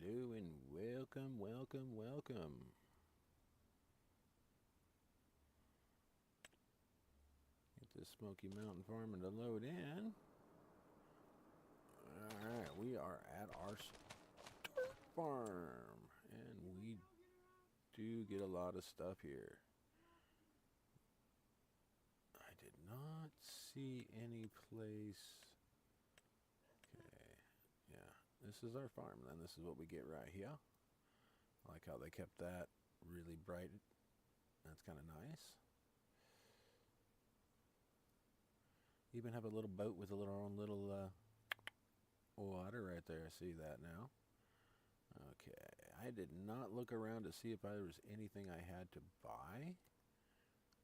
Hello and welcome, welcome, welcome. Get this Smoky Mountain Farming to load in. Alright, we are at our start farm. And we do get a lot of stuff here. I did not see any place. Okay, yeah. This is our farm, then. This is what we get right here. I like how they kept that really bright. That's kind of nice. Even have a little boat with a own little water right there. I see that now. Okay, I did not look around to see if there was anything I had to buy,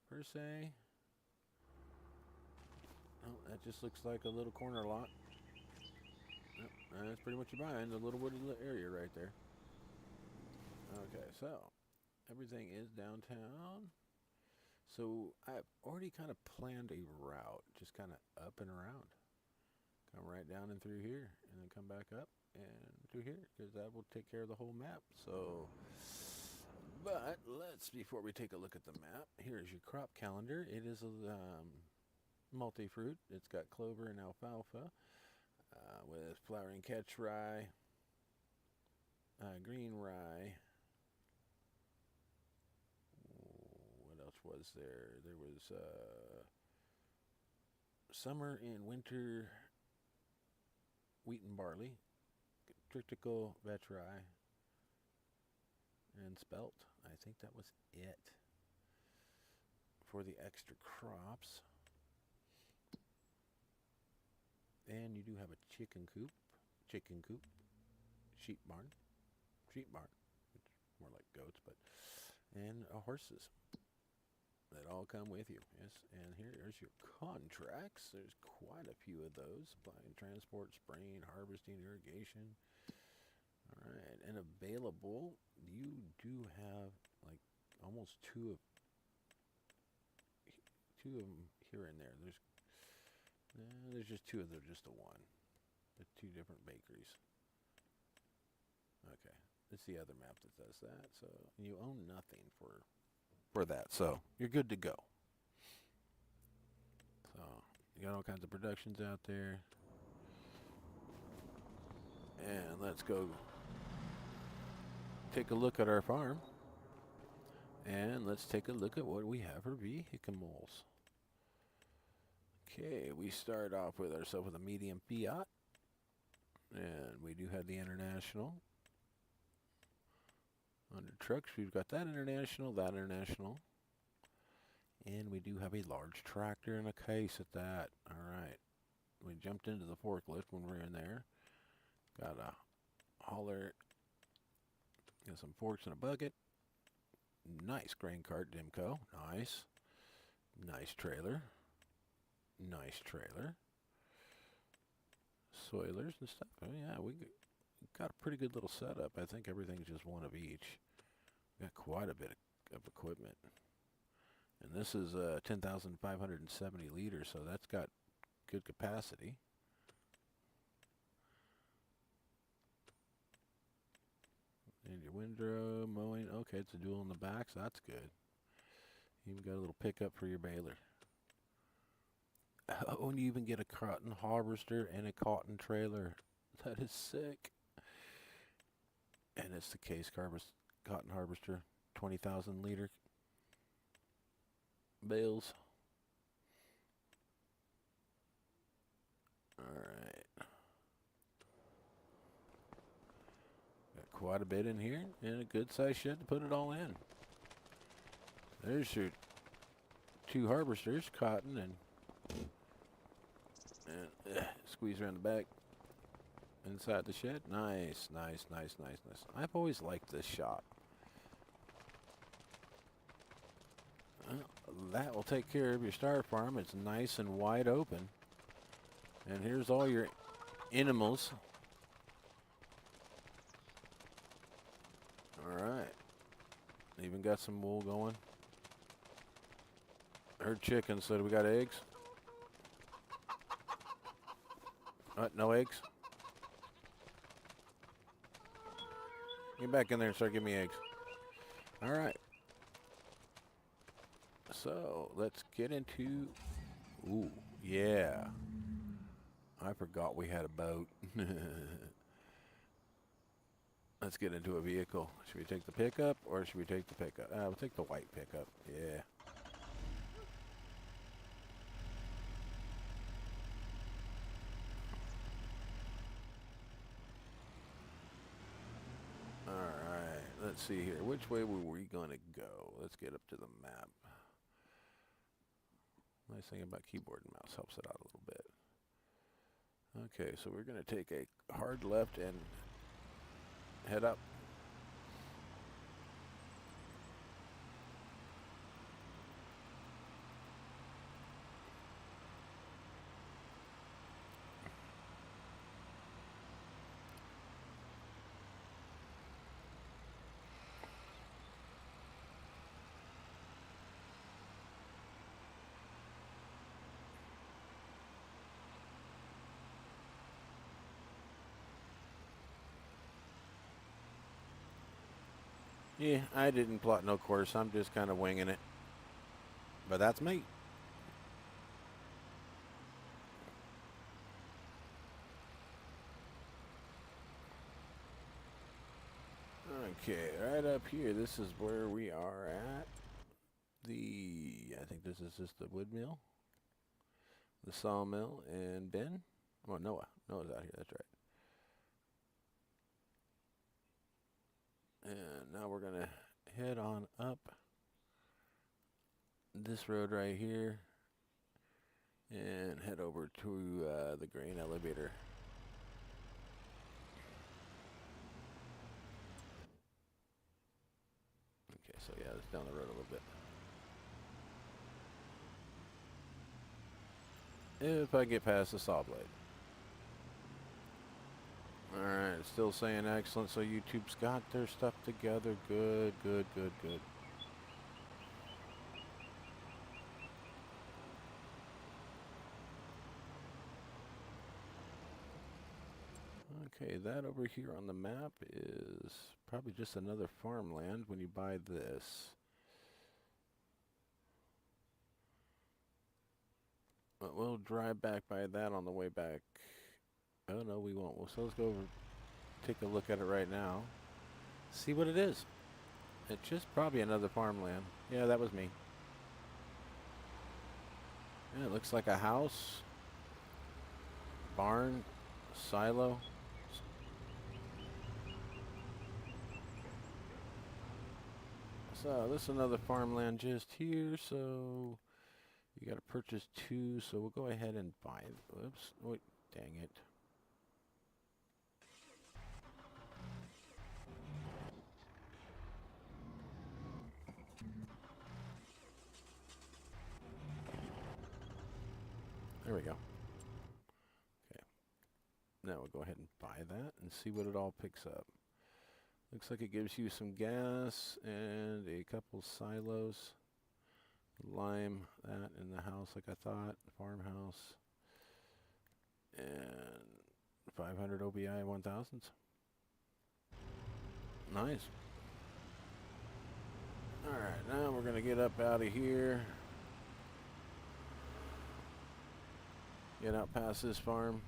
per se. Oh, that just looks like a little corner lot. Oh, that's pretty much you're buying, the little wooded area right there. Okay, so everything is downtown. So I've already kind of planned a route, just kind of up and around. Come right down and through here, and then come back up and through here, because that will take care of the whole map. So, but before we take a look at the map, here's your crop calendar. It is a multi-fruit. It's got clover and alfalfa with flowering catch rye, green rye. What else was there? There was summer and winter wheat and barley, triticale, vetch rye, and spelt. I think that was it for the extra crops. And you do have a chicken coop, sheep barn, which more like goats, and horses that all come with you. Yes, and here's your contracts. There's quite a few of those: supplying, transport, spraying, harvesting, irrigation. All right, and available, you do have like almost two of them here and there. There's just two of them, just the one. The two different bakeries. Okay, it's the other map that does that. So you own nothing for that, so you're good to go. So you got all kinds of productions out there. And let's go take a look at our farm. And let's take a look at what we have for vehicles. Okay, we start off with ourselves with a medium Fiat. And we do have the International. Under trucks, we've got that International. And we do have a large tractor and a case at that. Alright. We jumped into the forklift when we were in there. Got a hauler. Got some forks and a bucket. Nice grain cart, Dimco. Nice. Nice trailer. Soilers and stuff. Oh, yeah, we got a pretty good little setup. I think everything's just one of each. We got quite a bit of equipment. And this is 10,570 liters, so that's got good capacity. And your windrow, mowing. Okay, it's a dual in the back, so that's good. Even got a little pickup for your baler. Oh, and you even get a cotton harvester and a cotton trailer. That is sick. And it's the case cotton harvester, 20,000 liter bales. Alright. Got quite a bit in here and a good size shed to put it all in. There's your two harvesters, cotton and squeeze around the back inside the shed. Nice. I've always liked this shop. That will take care of your start farm. It's nice and wide open. And here's all your animals. Alright. Even got some wool going. Herd chickens, so do we got eggs? No eggs? Get back in there and start giving me eggs. Alright. So, let's get into... Ooh, yeah. I forgot we had a boat. Let's get into a vehicle. Should we take the pickup or should we take the pickup? We'll take the white pickup. Yeah. Alright, let's see here. Which way were we going to go? Let's get up to the map. Nice thing about keyboard and mouse, helps it out a little bit. Okay, so we're going to take a hard left and head up. Yeah, I didn't plot no course. I'm just kind of winging it. But that's me. Okay, right up here, this is where we are at. I think this is just the wood mill. The sawmill and Ben. Oh, Noah. Noah's out here, that's right. And now we're going to head on up this road right here and head over to the grain elevator. Okay, so yeah, it's down the road a little bit. If I get past the saw blade. Alright, it's still saying excellent, so YouTube's got their stuff together. Good, good, good, good. Okay, that over here on the map is probably just another farmland when you buy this. But we'll drive back by that on the way back. Oh no, we won't. Well, so let's go over, take a look at it right now. See what it is. It's just probably another farmland. Yeah, that was me. Yeah, it looks like a house, barn, silo. So this is another farmland just here, so you got to purchase 2, so we'll go ahead and buy it. Oops, wait, dang it. There we go. Okay. Now we'll go ahead and buy that and see what it all picks up. Looks like it gives you some gas and a couple silos. Lime that in the house like I thought. Farmhouse. And 500 OBI 1000s. Nice. Alright, now we're going to get up out of here. Get out past this farm.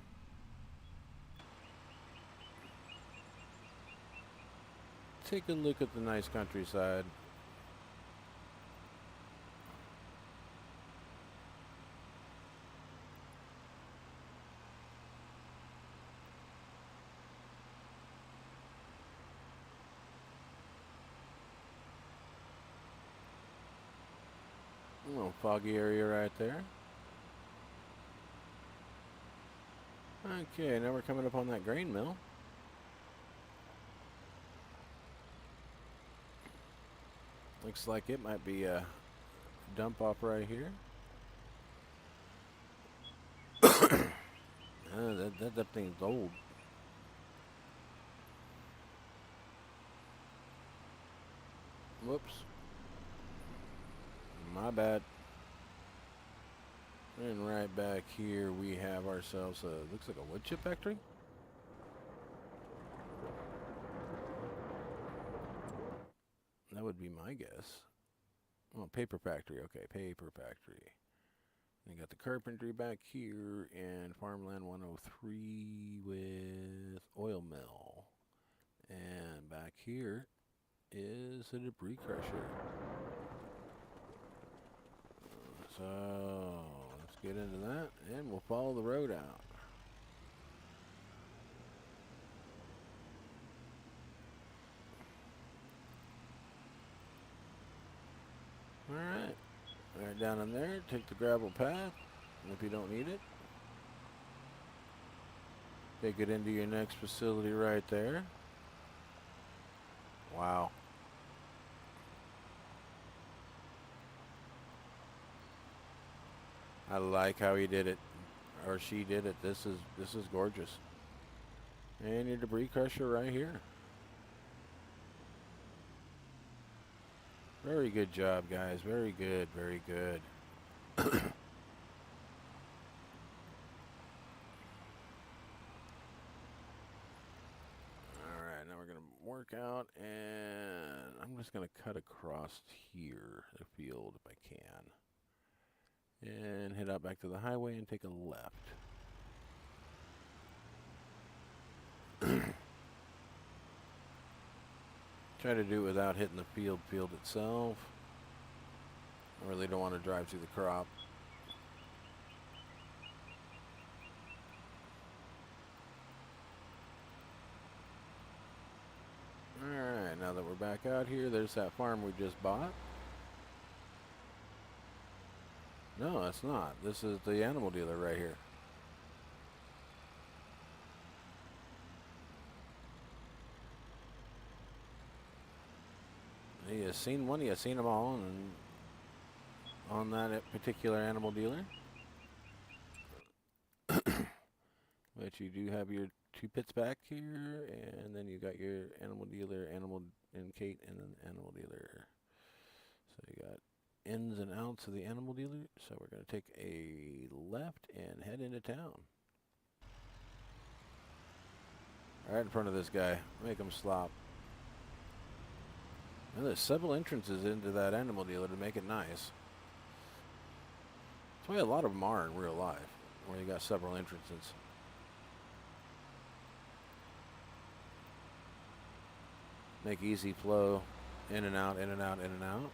Take a look at the nice countryside. A little foggy area right there. Okay, now we're coming up on that grain mill. Looks like it might be a dump off right here. That thing's old. Whoops. My bad. And right back here we have ourselves a, looks like a wood chip factory. That would be my guess. Oh, paper factory. Okay, paper factory. You got the carpentry back here and farmland 103 with oil mill. And back here is a debris crusher. So let's get into that and we'll follow the road out. Alright. Right down in there, take the gravel path if you don't need it. Take it into your next facility right there. Wow. I like how he did it, or she did it. This is gorgeous. And your debris crusher right here. Very good job, guys. Very good, very good. All right, now we're gonna work out, and I'm just gonna cut across here the field if I can, and head out back to the highway and take a left. Try to do it without hitting the field itself. I really don't want to drive through the crop. Alright, now that we're back out here, there's that farm we just bought. No, it's not. This is the animal dealer right here. You seen one, you seen them all, and on that particular animal dealer. But you do have your 2 pits back here, and then you got your animal dealer, animal and Kate, and then animal dealer. So you got ins and outs of the animal dealer. So we're going to take a left and head into town. Right in front of this guy. Make him slop. And there's several entrances into that animal dealer to make it nice. That's why a lot of them are in real life, where you got several entrances. Make easy flow, in and out, in and out, in and out.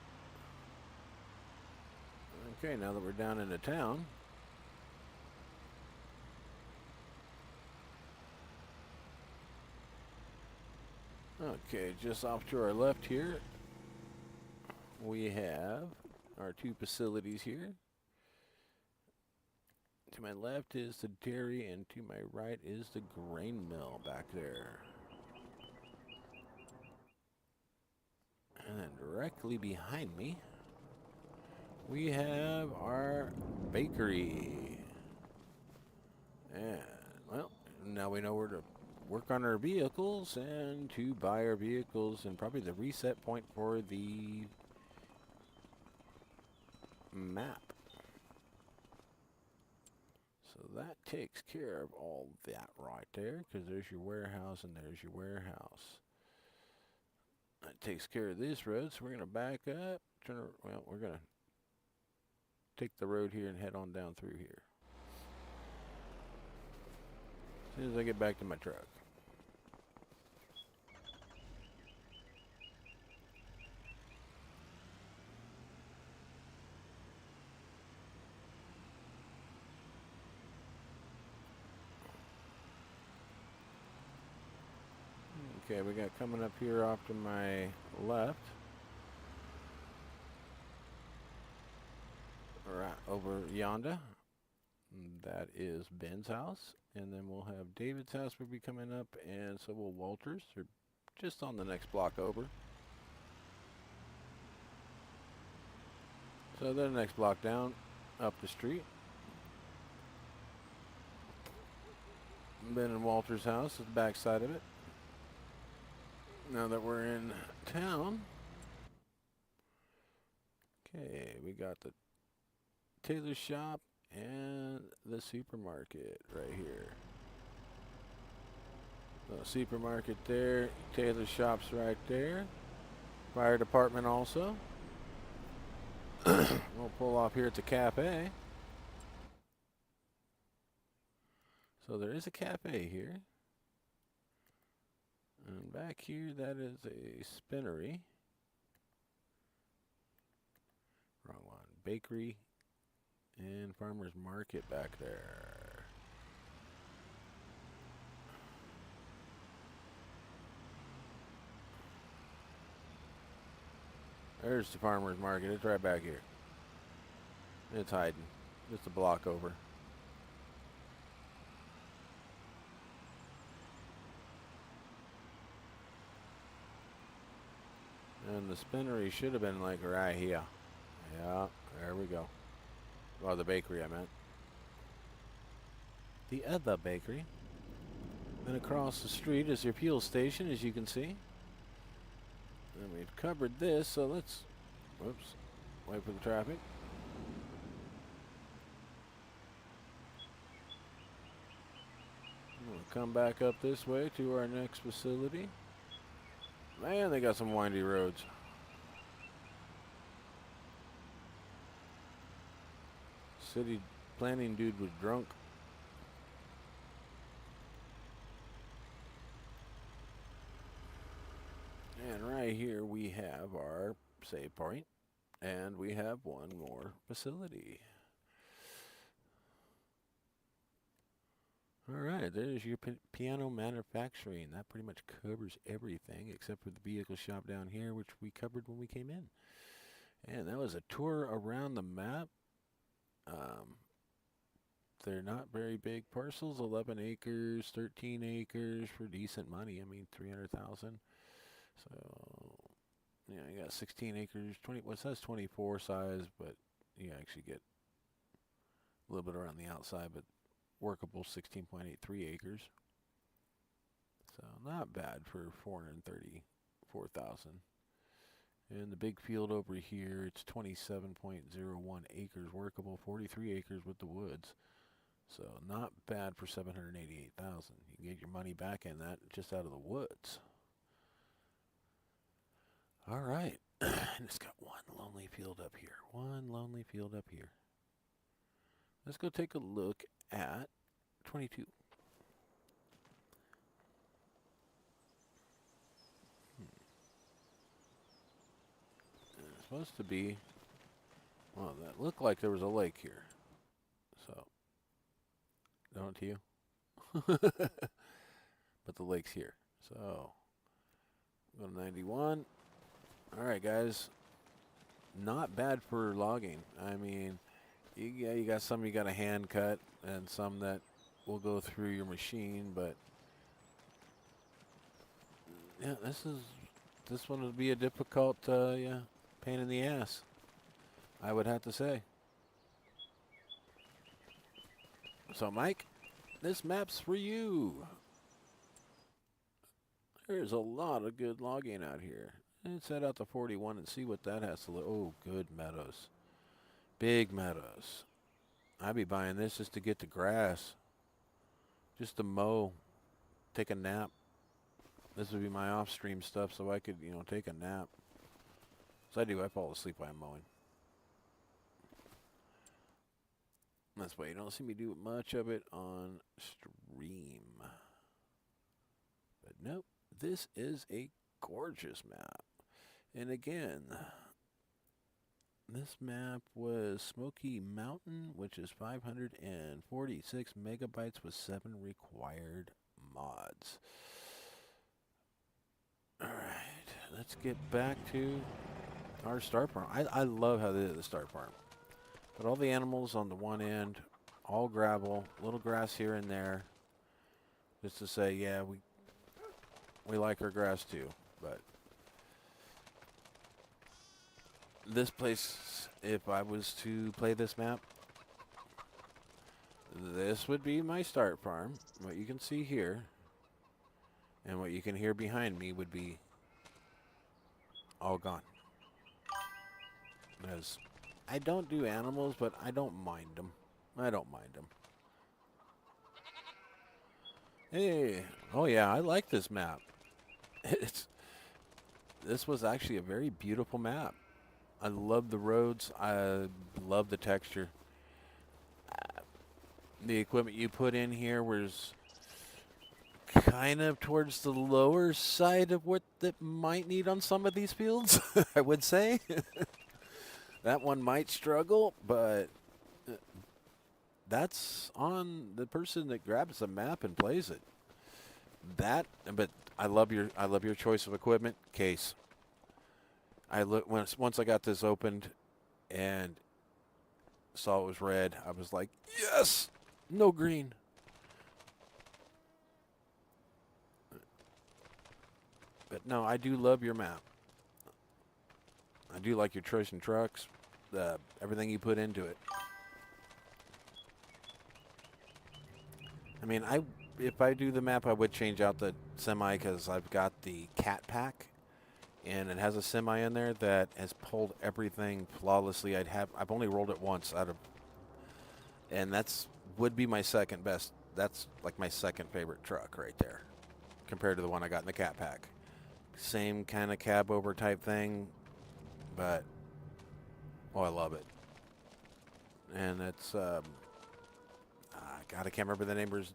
Okay, now that we're down into town, okay, just off to our left here, we have our 2 facilities here. To my left is the dairy, and to my right is the grain mill back there. And then directly behind me, we have our bakery. And, well, now we know where to work on our vehicles and to buy our vehicles, and probably the reset point for the map. So that takes care of all that right there, because there's your warehouse and there's your warehouse. That takes care of this road, so we're going to back up. Well, we're going to take the road here and head on down through here. As soon as I get back to my truck. Okay, we got coming up here off to my left. Right over yonder. That is Ben's house. And then we'll have David's house will be coming up, and so will Walter's. They're just on the next block over. So they're the next block down, up the street. Ben and Walter's house is the back side of it. Now that we're in town, okay, we got the tailor shop and the supermarket right here. So supermarket there, tailor shop's right there. Fire department also. We'll pull off here at the cafe. So there is a cafe here. And back here, that is a spinnery. Wrong one. Bakery and farmer's market back there. There's the farmer's market. It's right back here. It's hiding. Just a block over. And the spinnery should have been like right here. Yeah, there we go. Well, the bakery I meant. The other bakery. Then across the street is your fuel station, as you can see. And we've covered this, so let's, whoops, wait for the traffic. We'll come back up this way to our next facility. Man, they got some windy roads. City planning dude was drunk. And right here we have our save point, and we have one more facility. Alright, there's your piano manufacturing. That pretty much covers everything except for the vehicle shop down here, which we covered when we came in. And that was a tour around the map. They're not very big parcels, 11 acres, 13 acres for decent money. I mean, 300,000. So, yeah, you got 16 acres, 20, well, it says 24 size, but you actually get a little bit around the outside, but workable 16.83 acres. So, not bad for 434,000. And the big field over here, it's 27.01 acres workable, 43 acres with the woods. So not bad for 788,000. You can get your money back in that just out of the woods. All right. And it's got one lonely field up here. One lonely field up here. Let's go take a look at 22. It's supposed to be, well, that looked like there was a lake here. So, don't you? But the lake's here. So, go to 91. All right, guys. Not bad for logging. I mean, you got some you got to hand cut and some that will go through your machine, but yeah, this one would be a difficult pain in the ass, I would have to say. So, Mike, this map's for you. There's a lot of good logging out here. Let's head out to 41 and see what that has to look. Oh, good meadows. Big meadows. I'd be buying this just to get the grass. Just to mow. Take a nap. This would be my off-stream stuff so I could, take a nap. So I fall asleep while I'm mowing. That's why you don't see me do much of it on stream. But nope, this is a gorgeous map. And again, this map was Smoky Mountain, which is 546 megabytes with 7 required mods. Alright, let's get back to our start farm. I love how they did the start farm. Put all the animals on the one end, all gravel, little grass here and there. Just to say, yeah, we like our grass too. But this place, if I was to play this map, this would be my start farm. What you can see here and what you can hear behind me would be all gone. Because I don't do animals, but I don't mind them. I don't mind them. Hey, oh yeah, I like this map. this was actually a very beautiful map. I love the roads. I love the texture. The equipment you put in here was kind of towards the lower side of what that might need on some of these fields, I would say. That one might struggle, but that's on the person that grabs the map and plays it. But I love your choice of equipment. Case. I look once I got this opened and saw it was red, I was like, yes, no green. But no, I do love your map. I do like your choice in trucks, everything you put into it. I mean, if I do the map, I would change out the semi because I've got the cat pack, and it has a semi in there that has pulled everything flawlessly. I've only rolled it once and would be my second best. That's like my second favorite truck right there, compared to the one I got in the cat pack. Same kind of cab over type thing, but I love it. And it's God, I can't remember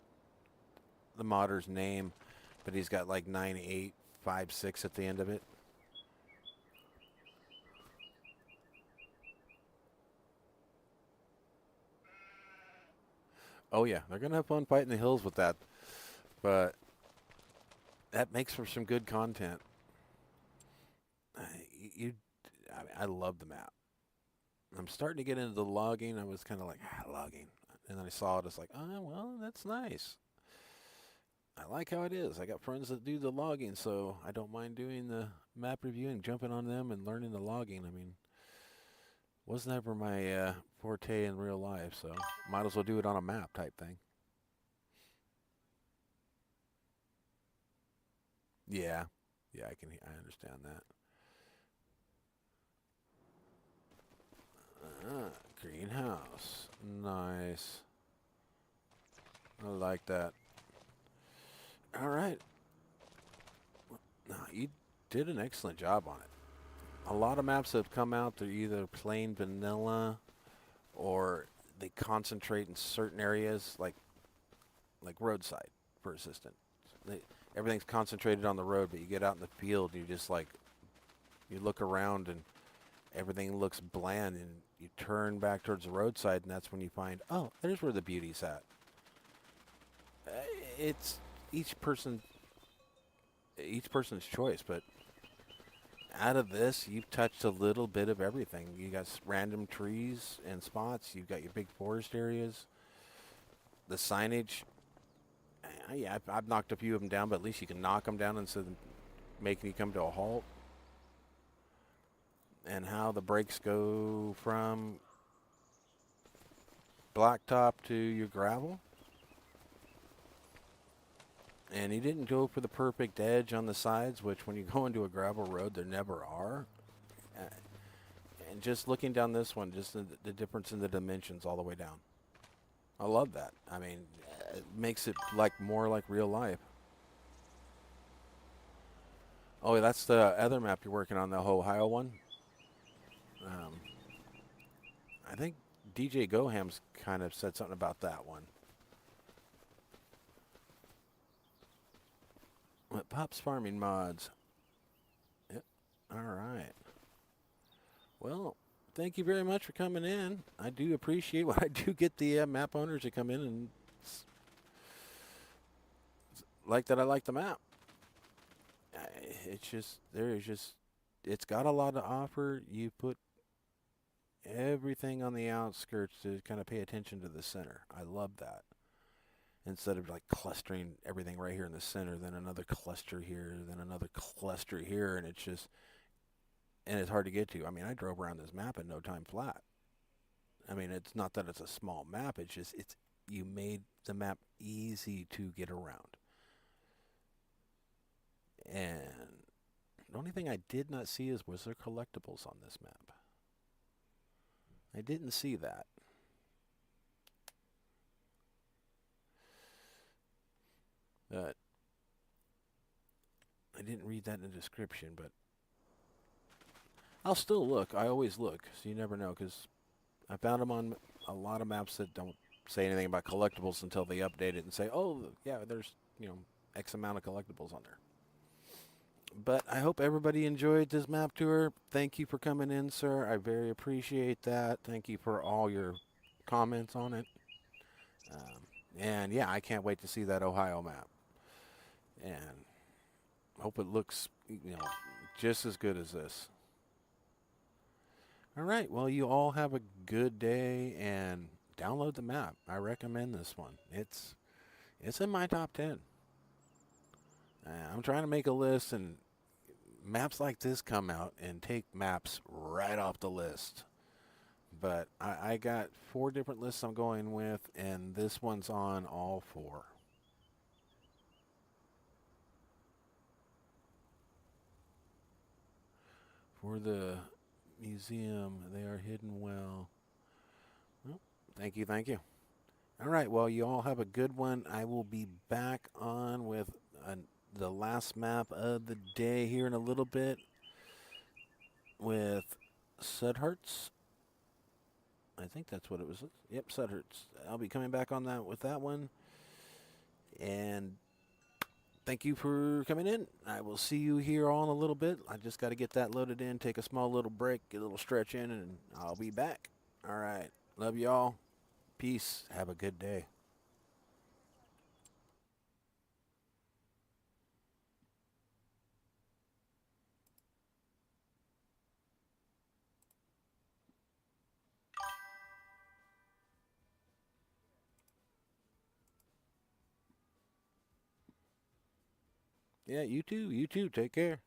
the modder's name, but he's got like 9856 at the end of it. Oh yeah, they're gonna have fun fighting the hills with that, but that makes for some good content. I love the map. I'm starting to get into the logging. I was kind of like, logging. And then I saw it. I was like, oh, well, that's nice. I like how it is. I got friends that do the logging, so I don't mind doing the map reviewing, jumping on them and learning the logging. I mean, wasn't ever my forte in real life, so might as well do it on a map type thing. Yeah. Yeah, I understand that. Greenhouse. Nice. I like that. All right. No, you did an excellent job on it. A lot of maps have come out, they're either plain vanilla or they concentrate in certain areas like roadside for assistance. Everything's concentrated on the road, but you get out in the field and you just like you look around and everything looks bland, and you turn back towards the roadside and that's when you find, oh, there's where the beauty's at. It's each person's choice, but out of this, you've touched a little bit of everything. You got random trees and spots. You've got your big forest areas. The signage, yeah, I've knocked a few of them down, but at least you can knock them down instead of making you come to a halt. And how the brakes go from blacktop to your gravel. And he didn't go for the perfect edge on the sides, which when you go into a gravel road, there never are. And just looking down this one, just the difference in the dimensions all the way down. I love that. I mean, it makes it more like real life. Oh, that's the other map you're working on, the Ohio one? I think DJ Goham's kind of said something about that one. Pop's Farming Mods. Yep. All right. Well, thank you very much for coming in. I do appreciate what I do get the map owners to come in and like that I like the map. It's got a lot to offer. You put everything on the outskirts to kind of pay attention to the center. I love that. Instead of like clustering everything right here in the center, then another cluster here, then another cluster here, and it's hard to get to. I mean, I drove around this map in no time flat. I mean, it's not that it's a small map, you made the map easy to get around. And the only thing I did not see was there collectibles on this map? I didn't see that. But I didn't read that in the description, but I'll still look. I always look, so you never know, because I found them on a lot of maps that don't say anything about collectibles until they update it and say, oh, yeah, there's, X amount of collectibles on there. But I hope everybody enjoyed this map tour. Thank you for coming in, sir. I very appreciate that. Thank you for all your comments on it. And yeah, I can't wait to see that Ohio map. And hope it looks, just as good as this. All right. Well, you all have a good day and download the map. I recommend this one. It's in my top 10. I'm trying to make a list, and maps like this come out and take maps right off the list. But I got 4 different lists I'm going with, and this one's on all 4. For the museum, they are hidden well. Well, thank you, thank you. All right, well, you all have a good one. I will be back on with the last map of the day here in a little bit with Sudhertz. I think that's what it was. Yep, Sudhertz. I'll be coming back on that with that one. And thank you for coming in. I will see you here all in a little bit. I just got to get that loaded in, take a small little break, get a little stretch in, and I'll be back. All right. Love you all. Peace. Have a good day. Yeah, you too. You too. Take care.